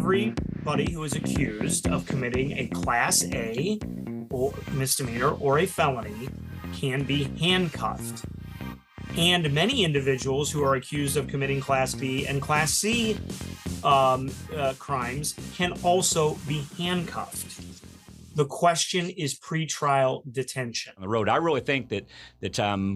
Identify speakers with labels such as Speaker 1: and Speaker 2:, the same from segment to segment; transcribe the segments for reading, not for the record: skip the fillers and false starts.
Speaker 1: everybody who is accused of committing a Class A or misdemeanor or a felony can be handcuffed. And many individuals who are accused of committing Class B and Class C crimes can also be handcuffed. The question is pretrial detention.
Speaker 2: On the road, I really think that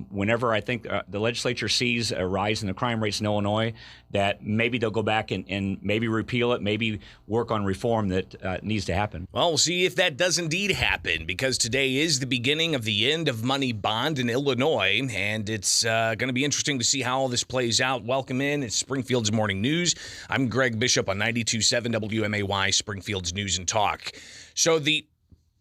Speaker 2: whenever I think the legislature sees a rise in the crime rates in Illinois, that maybe they'll go back and maybe repeal it, maybe work on reform that needs to happen.
Speaker 3: Well, we'll see if that does indeed happen, because today is the beginning of the end of money bond in Illinois, and it's going to be interesting to see how all this plays out. Welcome in. It's Springfield's Morning News. I'm Greg Bishop on 92.7 WMAY, Springfield's News and Talk. So the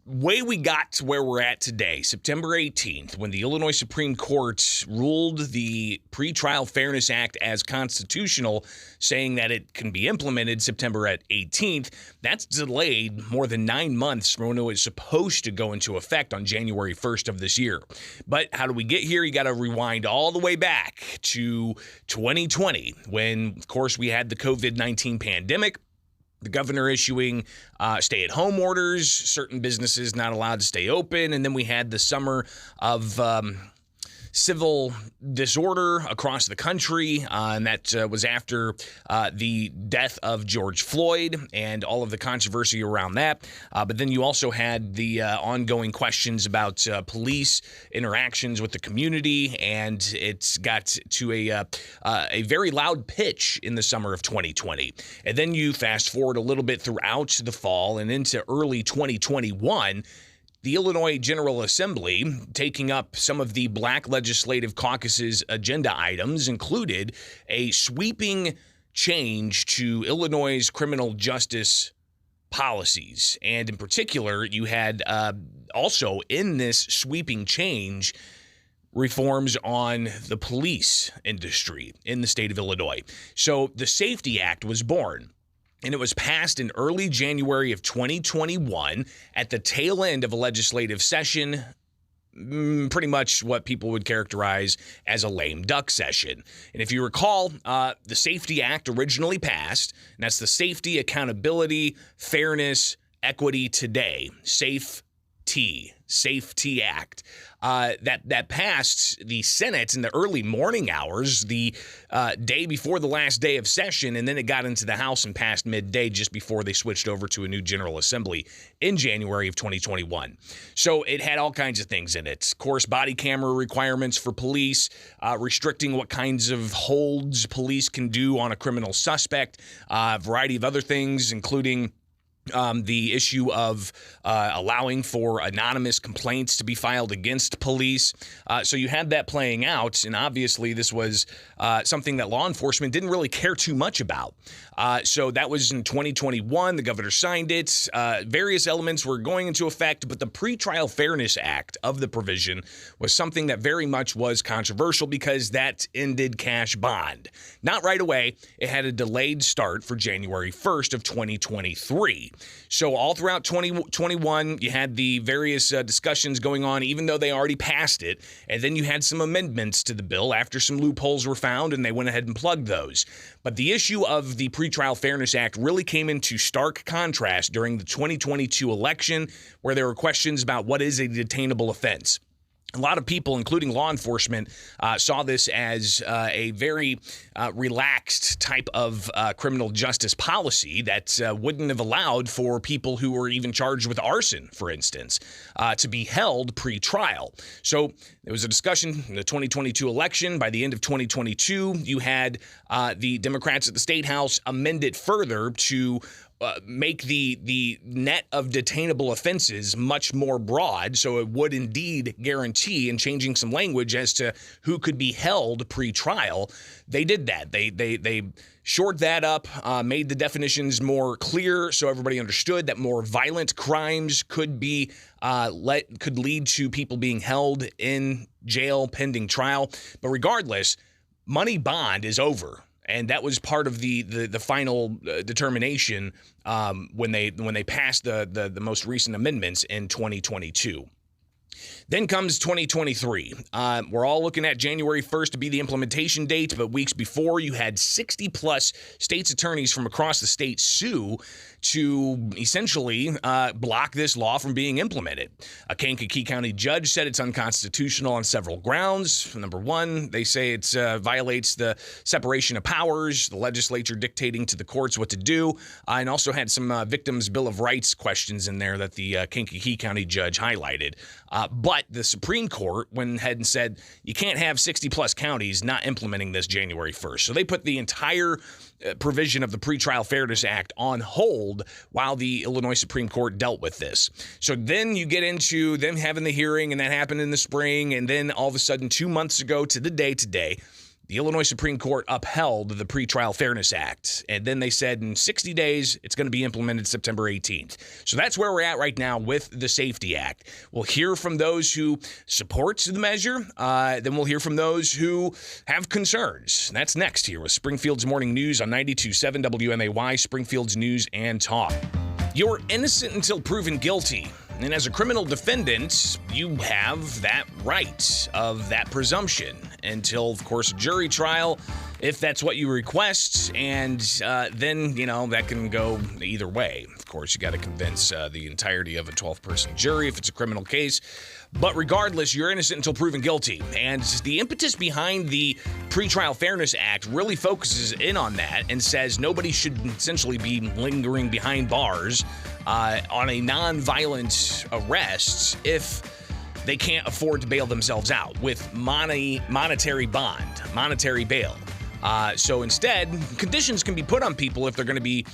Speaker 3: way we got to where we're at today, September 18th, when the Illinois Supreme Court ruled the Pretrial Fairness Act as constitutional, saying that it can be implemented September 18th, that's delayed more than 9 months from when it was supposed to go into effect on January 1st of this year. But how do we get here? You got to rewind all the way back to 2020, when, of course, we had the COVID-19 pandemic. The governor issuing stay-at-home orders, certain businesses not allowed to stay open, and then we had the summer of civil disorder across the country, and that was after the death of George Floyd and all of the controversy around that. But then you also had the ongoing questions about police interactions with the community, and it's got to a very loud pitch in the summer of 2020. And then you fast forward a little bit throughout the fall and into early 2021, the Illinois General Assembly, taking up some of the Black Legislative Caucus's agenda items, included a sweeping change to Illinois' criminal justice policies. And in particular, you had also in this sweeping change reforms on the police industry in the state of Illinois. So the SAFETY Act was born. And it was passed in early January of 2021 at the tail end of a legislative session, pretty much what people would characterize as a lame duck session. And if you recall, the SAFETY Act originally passed, and that's the Safety, Accountability, Fairness, Equity Today, SAFETY Act. That passed the Senate in the early morning hours, the day before the last day of session, and then it got into the House and passed midday just before they switched over to a new General Assembly in January of 2021. So it had all kinds of things in it. Of course, body camera requirements for police, restricting what kinds of holds police can do on a criminal suspect, a variety of other things, including the issue of allowing for anonymous complaints to be filed against police. So you had that playing out, and obviously this was something that law enforcement didn't really care too much about. So that was in 2021. The governor signed it. Various elements were going into effect, but the Pretrial Fairness Act of the provision was something that very much was controversial because that ended cash bond. Not right away. It had a delayed start for January 1st of 2023. So all throughout 2021, you had the various discussions going on, even though they already passed it. And then you had some amendments to the bill after some loopholes were found, and they went ahead and plugged those. But the issue of the Pretrial Fairness Act really came into stark contrast during the 2022 election, where there were questions about what is a detainable offense. A lot of people, including law enforcement, saw this as a very relaxed type of criminal justice policy that wouldn't have allowed for people who were even charged with arson, for instance, to be held pre-trial. So there was a discussion in the 2022 election. By the end of 2022, you had the Democrats at the State House amend it further to make the net of detainable offenses much more broad, so it would indeed guarantee, in changing some language as to who could be held pre-trial. They did that. They shored that up, made the definitions more clear, so everybody understood that more violent crimes could be could lead to people being held in jail pending trial. But regardless, money bond is over. And that was part of the final determination when they passed the most recent amendments in 2022. Then comes 2023. We're all looking at January 1st to be the implementation date, but weeks before, you had 60 plus states' attorneys from across the state sue to essentially block this law from being implemented. A Kankakee County judge said it's unconstitutional on several grounds. Number one, they say it violates the separation of powers, the legislature dictating to the courts what to do, and also had some Victims' Bill of Rights questions in there that the Kankakee County judge highlighted. But the Supreme Court went ahead and said you can't have 60 plus counties not implementing this January 1st. So they put the entire provision of the Pretrial Fairness Act on hold while the Illinois Supreme Court dealt with this. So then you get into them having the hearing, and that happened in the spring. And then all of a sudden, 2 months ago to the day today, the Illinois Supreme Court upheld the Pretrial Fairness Act. And then they said in 60 days, it's going to be implemented September 18th. So that's where we're at right now with the Safety Act. We'll hear from those who support the measure. Then we'll hear from those who have concerns. That's next here with Springfield's Morning News on 92.7 WMAY, Springfield's News and Talk. You're innocent until proven guilty. And as a criminal defendant, you have that right of that presumption until, of course, a jury trial, if that's what you request. And then, that can go either way. Of course, you got to convince the entirety of a 12-person jury if it's a criminal case. But regardless, you're innocent until proven guilty. And the impetus behind the Pretrial Fairness Act really focuses in on that and says nobody should essentially be lingering behind bars on a non-violent arrest if they can't afford to bail themselves out with monetary bail. So instead, conditions can be put on people if they're going to be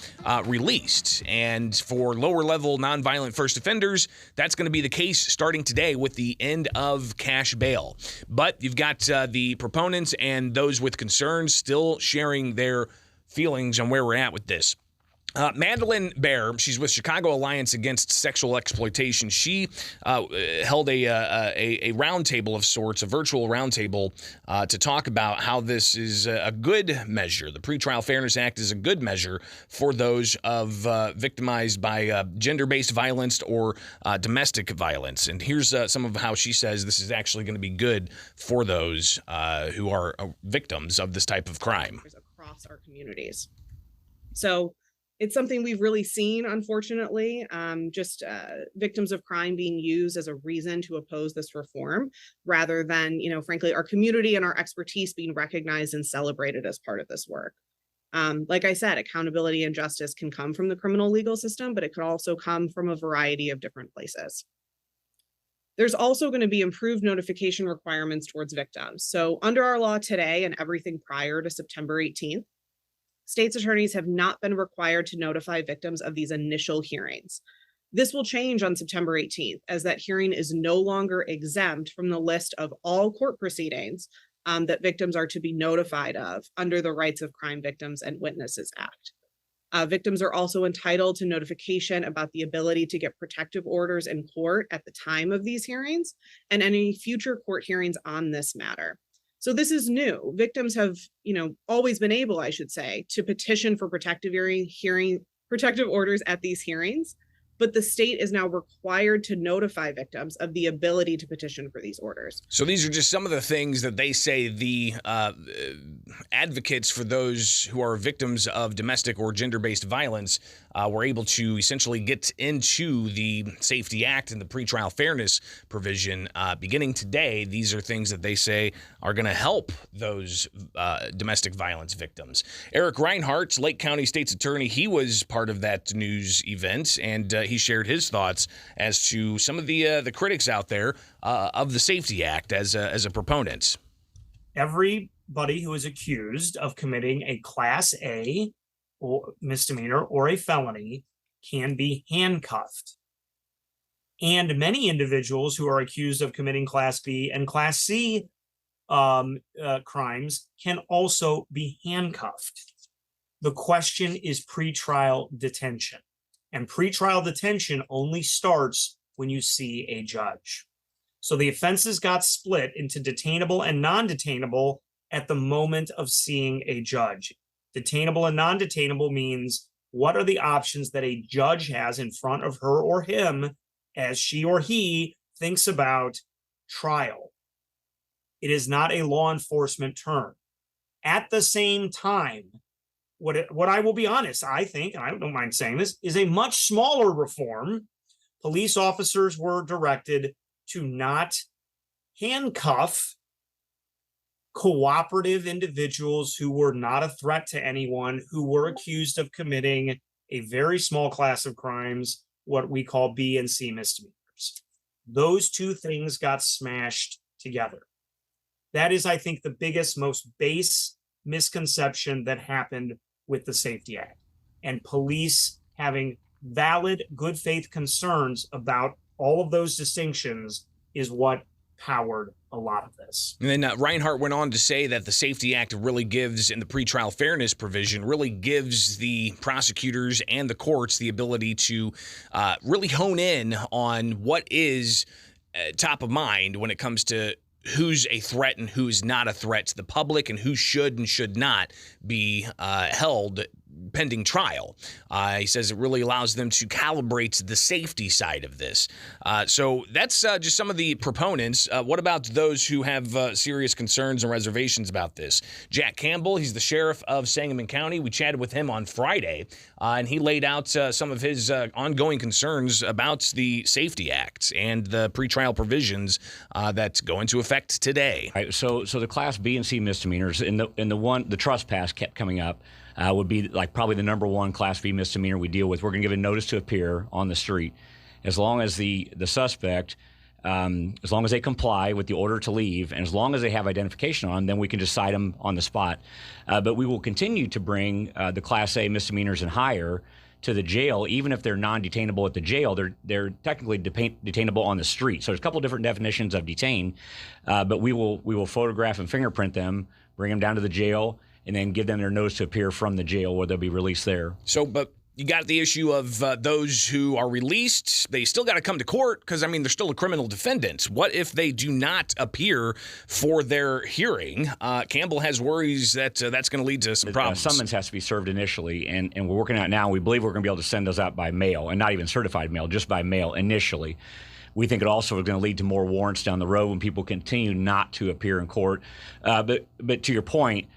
Speaker 3: released. And for lower-level nonviolent first offenders, that's going to be the case starting today with the end of cash bail. But you've got the proponents and those with concerns still sharing their feelings on where we're at with this. Madeline Baer, she's with Chicago Alliance Against Sexual Exploitation. She held a roundtable of sorts, a virtual roundtable, to talk about how this is a good measure. The Pretrial Fairness Act is a good measure for those victimized by gender-based violence or domestic violence. And here's some of how she says this is actually going to be good for those who are victims of this type of crime.
Speaker 4: Across our communities. So it's something we've really seen, unfortunately, victims of crime being used as a reason to oppose this reform, rather than, frankly, our community and our expertise being recognized and celebrated as part of this work. Like I said, accountability and justice can come from the criminal legal system, but it could also come from a variety of different places. There's also going to be improved notification requirements towards victims. So under our law today and everything prior to September 18th, states' attorneys have not been required to notify victims of these initial hearings. This will change on September 18th, as that hearing is no longer exempt from the list of all court proceedings that victims are to be notified of under the Rights of Crime Victims and Witnesses Act. Victims are also entitled to notification about the ability to get protective orders in court at the time of these hearings and any future court hearings on this matter. So this is new. Victims have, always been able, I should say, to petition for protective orders at these hearings, but the state is now required to notify victims of the ability to petition for these orders.
Speaker 3: So these are just some of the things that they say the advocates for those who are victims of domestic or gender-based violence were able to essentially get into the Safety Act and the pretrial fairness provision beginning today. These are things that they say are going to help those domestic violence victims. Eric Reinhardt, Lake County State's attorney, he was part of that news event, and he shared his thoughts as to some of the critics out there of the Safety Act as a proponent.
Speaker 1: Everybody who is accused of committing a Class A or misdemeanor or a felony can be handcuffed. And many individuals who are accused of committing Class B and Class C crimes can also be handcuffed. The question is pretrial detention. And pretrial detention only starts when you see a judge. So the offenses got split into detainable and non-detainable at the moment of seeing a judge. Detainable and non-detainable means what are the options that a judge has in front of her or him as she or he thinks about trial. It is not a law enforcement term. At the same time, what I will be honest, I think, and I don't mind saying this, is a much smaller reform. Police officers were directed to not handcuff cooperative individuals who were not a threat to anyone, who were accused of committing a very small class of crimes, what we call B and C misdemeanors. Those two things got smashed together. That is, I think, the biggest, most base misconception that happened with the Safety Act, and police having valid, good faith concerns about all of those distinctions is what powered a lot of this.
Speaker 3: And then Reinhart went on to say that the Safety Act really gives, and the pretrial fairness provision really gives the prosecutors and the courts the ability to really hone in on what is top of mind when it comes to who's a threat and who's not a threat to the public, and who should and should not be held pending trial. He says it really allows them to calibrate the safety side of this. So that's just some of the proponents. What about those who have serious concerns and reservations about this? Jack Campbell, he's the sheriff of Sangamon County. We chatted with him on Friday, and he laid out some of his ongoing concerns about the Safety Act and the pretrial provisions that go into effect today.
Speaker 2: Right, so the Class B and C misdemeanors, the trespass kept coming up, would be like probably the number one Class B misdemeanor we deal with. We're going to give a notice to appear on the street. As long as the suspect, as long as they comply with the order to leave, and as long as they have identification on them, then we can just cite them on the spot. But we will continue to bring the Class A misdemeanors and higher to the jail, even if they're non-detainable at the jail. They're technically detainable on the street. So there's a couple different definitions of detain, but we will photograph and fingerprint them, bring them down to the jail, and then give them their notice to appear from the jail, where they'll be released there.
Speaker 3: So, but you got the issue of those who are released. They still got to come to court because, I mean, they're still a criminal defendant. What if they do not appear for their hearing? Campbell has worries that that's going to lead to some problems.
Speaker 2: Summons has to be served initially, and we're working on it now. We believe we're going to be able to send those out by mail, and not even certified mail, just by mail initially. We think it also is going to lead to more warrants down the road when people continue not to appear in court. But to your point,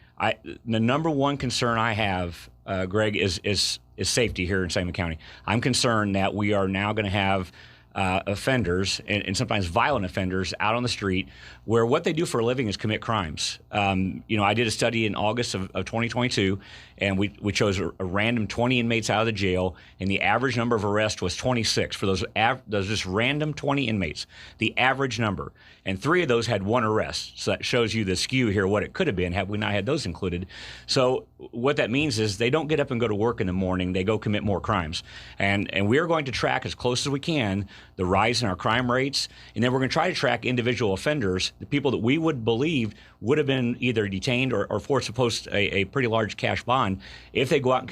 Speaker 2: the number one concern I have, Greg, is safety here in Sangamon County. I'm concerned that we are now going to have offenders, and sometimes violent offenders, out on the street where what they do for a living is commit crimes. I did a study in August of 2022, and we chose a random 20 inmates out of the jail, and the average number of arrests was 26 for those just random 20 inmates, the average number. And 3 of those had 1 arrest. So that shows you the skew here, what it could have been had we not had those included. So what that means is they don't get up and go to work in the morning. They go commit more crimes. And we are going to track as close as we can the rise in our crime rates. And then we're going to try to track individual offenders, the people that we would believe would have been either detained or forced to post a pretty large cash bond. If they go out and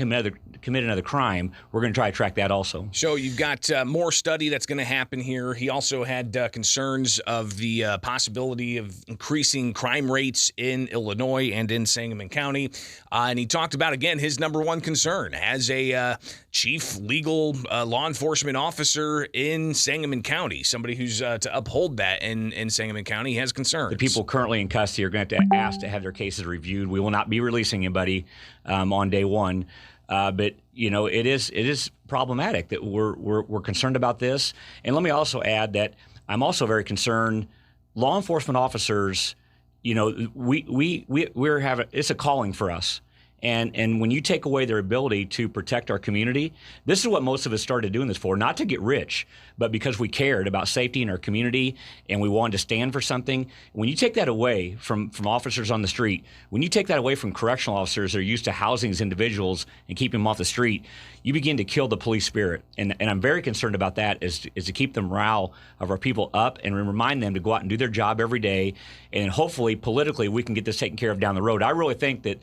Speaker 2: commit another crime, we're going to try to track that also.
Speaker 3: So you've got more study that's going to happen here. He also had concerns of the possibility of increasing crime rates in Illinois and in Sangamon County. And he talked about, again, his number one concern as a chief legal law enforcement officer in Sangamon County, somebody who's to uphold that in Sangamon County. He has concerns.
Speaker 2: The people currently in custody are going to have to ask to have their cases reviewed. We will not be releasing anybody on day one. But it is problematic that we're concerned about this. And let me also add that I'm also very concerned. Law enforcement officers, we're having, it's a calling for us. And when you take away their ability to protect our community, this is what most of us started doing this for, not to get rich, but because we cared about safety in our community and we wanted to stand for something. When you take that away from officers on the street, when you take that away from correctional officers that are used to housing these individuals and keeping them off the street, you begin to kill the police spirit. And I'm very concerned about that, is to keep the morale of our people up and remind them to go out and do their job every day. And hopefully, politically, we can get this taken care of down the road. I really think that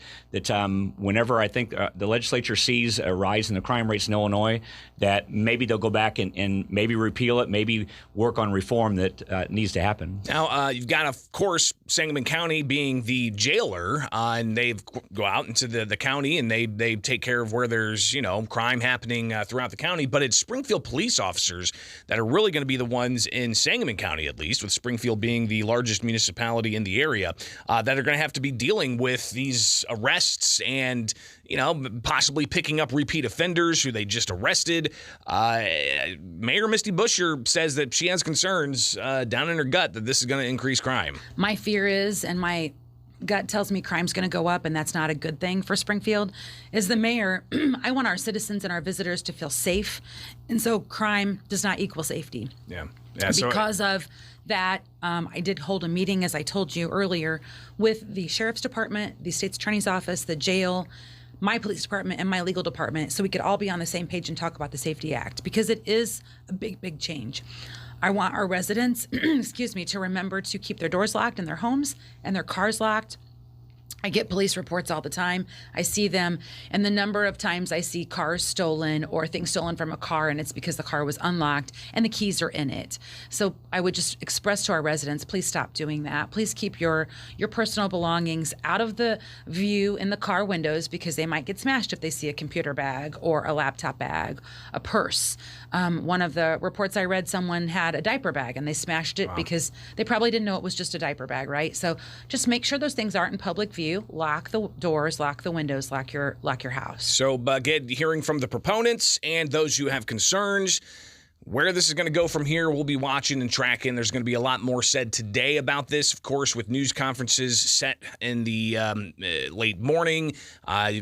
Speaker 2: whenever I think the legislature sees a rise in the crime rates in Illinois, that maybe they'll go back and maybe repeal it, maybe work on reform that needs to happen.
Speaker 3: Now, you've got, of course, Sangamon County being the jailer, and they go out into the county and they take care of where there's, crime happening throughout the county. But it's Springfield police officers that are really going to be the ones in Sangamon County, at least, with Springfield being the largest municipality in the area, that are going to have to be dealing with these arrests and, possibly picking up repeat offenders who they just arrested. Mayor Misty Buscher says that she has concerns down in her gut that this is going to increase crime.
Speaker 5: My fear is, and my gut tells me crime's going to go up, and that's not a good thing for Springfield. As the mayor, I want our citizens and our visitors to feel safe, and so crime does not equal safety.
Speaker 3: Yeah.
Speaker 5: Because of that, I did hold a meeting, as I told you earlier, with the sheriff's department, the state's attorney's office, the jail, my police department, and my legal department, so we could all be on the same page and talk about the Safety Act, because it is a big, big change. I want our residents, to remember to keep their doors locked in their homes and their cars locked. I get police reports all the time. I see them, and the number of times I see cars stolen or things stolen from a car, and it's because the car was unlocked and the keys are in it. So I would just express to our residents, please stop doing that. Please keep your personal belongings out of the view in the car windows, because they might get smashed if they see a computer bag or a laptop bag, a purse. One of the reports I read, someone had a diaper bag and they smashed it because they probably didn't know it was just a diaper bag, right? So just make sure those things aren't in public view. Lock the doors, lock the windows, lock your house.
Speaker 3: So, hearing from the proponents and those who have concerns, where this is going to go from here, we'll be watching and tracking. There's going to be a lot more said today about this, of course, with news conferences set in the late morning.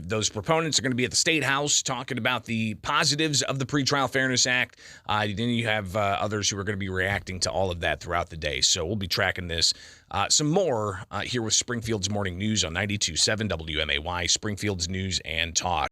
Speaker 3: Those proponents are going to be at the State House talking about the positives of the Pretrial Fairness Act. Then you have others who are going to be reacting to all of that throughout the day. So we'll be tracking this. Some more here with Springfield's Morning News on 92.7 WMAY, Springfield's News and Talk.